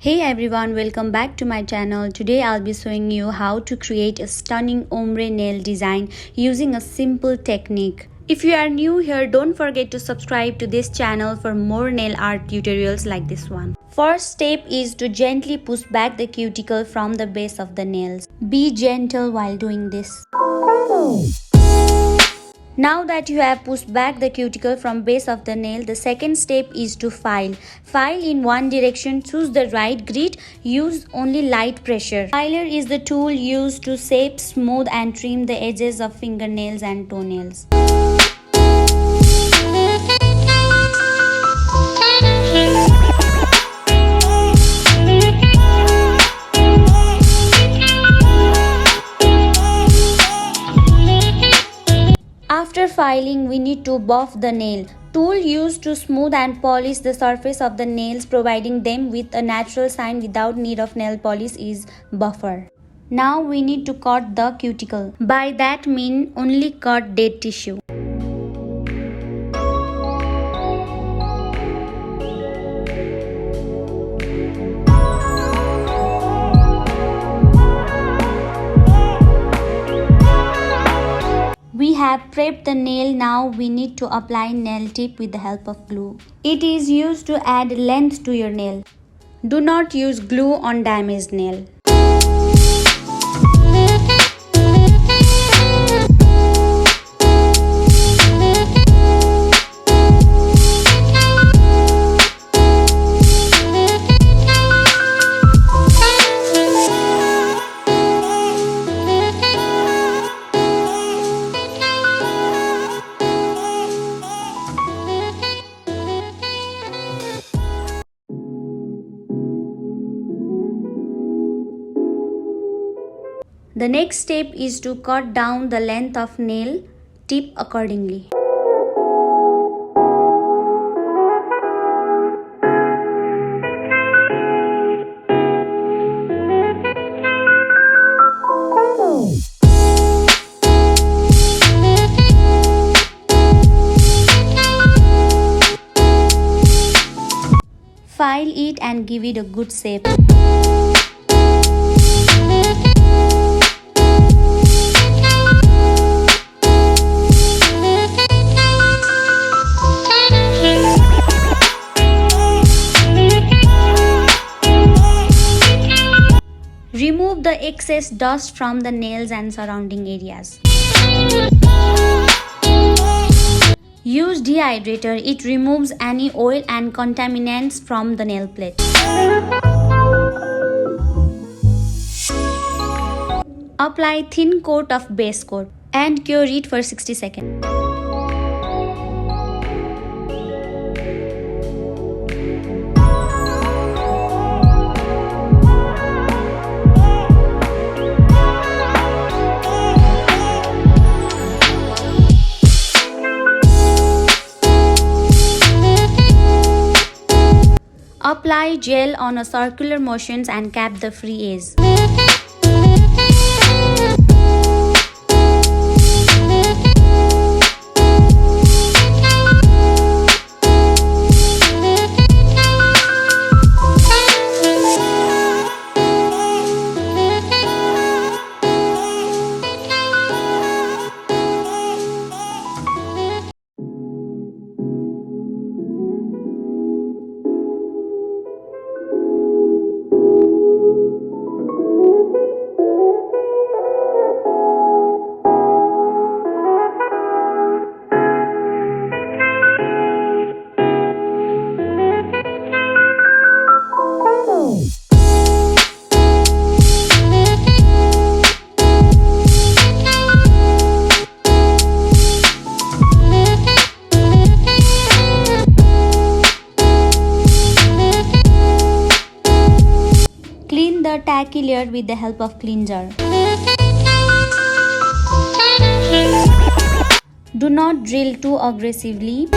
Hey everyone, welcome back to my channel. Today I'll be showing you how to create a stunning ombre nail design using a simple technique. If you are new here, don't forget to subscribe to this channel for more nail art tutorials like this one. First step is to gently push back the cuticle from the base of the nails. Be gentle while doing this. Now that you have pushed back the cuticle from base of the nail, the second step is to file. File in one direction, choose the right grit, use only light pressure. Filer is the tool used to shape, smooth and trim the edges of fingernails and toenails. After filing, we need to buff the nail. Tool used to smooth and polish the surface of the nails, providing them with a natural shine without need of nail polish is buffer. Now we need to cut the cuticle. By that mean only cut dead tissue. We have prepped the nail. Now we need to apply nail tip with the help of glue. It is used to add length to your nail. Do not use glue on damaged nail. The next step is to cut down the length of nail tip accordingly. File it and give it a good shape. Remove the excess dust from the nails and surrounding areas. Use dehydrator. It removes any oil and contaminants from the nail plate. Apply thin coat of base coat and cure it for 60 seconds. Apply gel on a circular motions and cap the free edge. Clean the tacky layer with the help of cleanser. Do not drill too aggressively.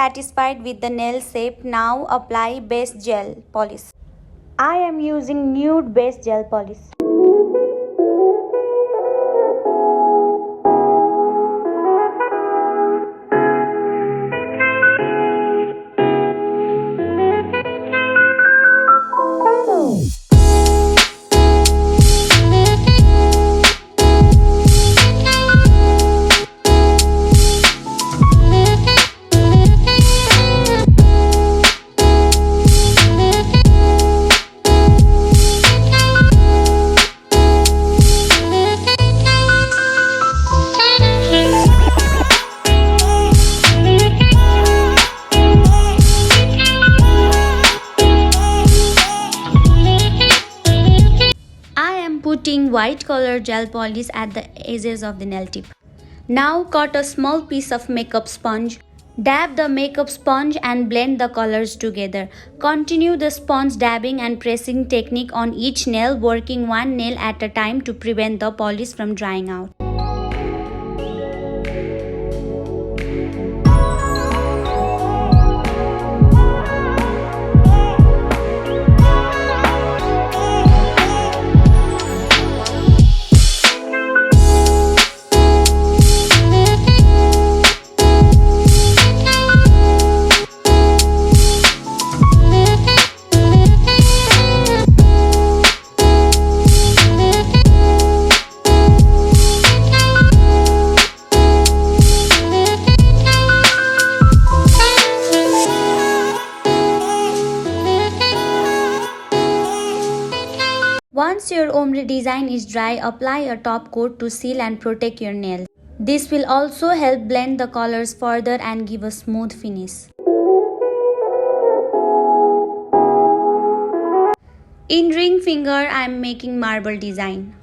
satisfied with the nail shape, now apply base gel polish. I am using nude base gel polish. Putting white color gel polish at the edges of the nail tip. Now cut a small piece of makeup sponge. Dab the makeup sponge and blend the colors together. Continue the sponge dabbing and pressing technique on each nail, working one nail at a time to prevent the polish from drying out. Once your ombre design is dry, apply a top coat to seal and protect your nail. This will also help blend the colors further and give a smooth finish. In ring finger, I am making marble design.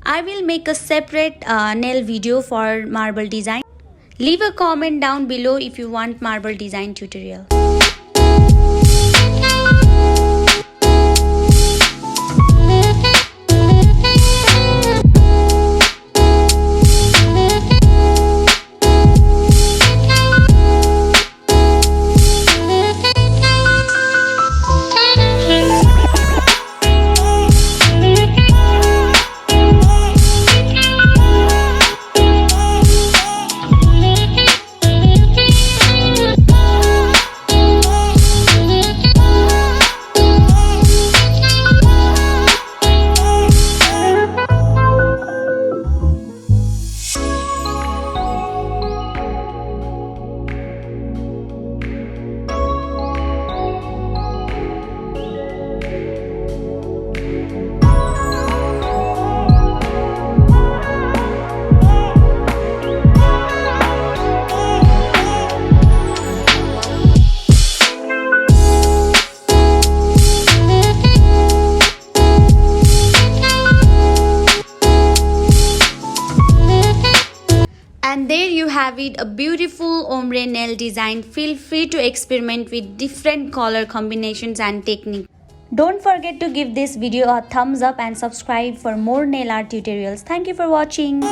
I will make a separate nail video for marble design. Leave a comment down below if you want marble design tutorial. And there you have it, a beautiful ombre nail design. Feel free to experiment with different color combinations and techniques. Don't forget to give this video a thumbs up and subscribe for more nail art tutorials. Thank you for watching.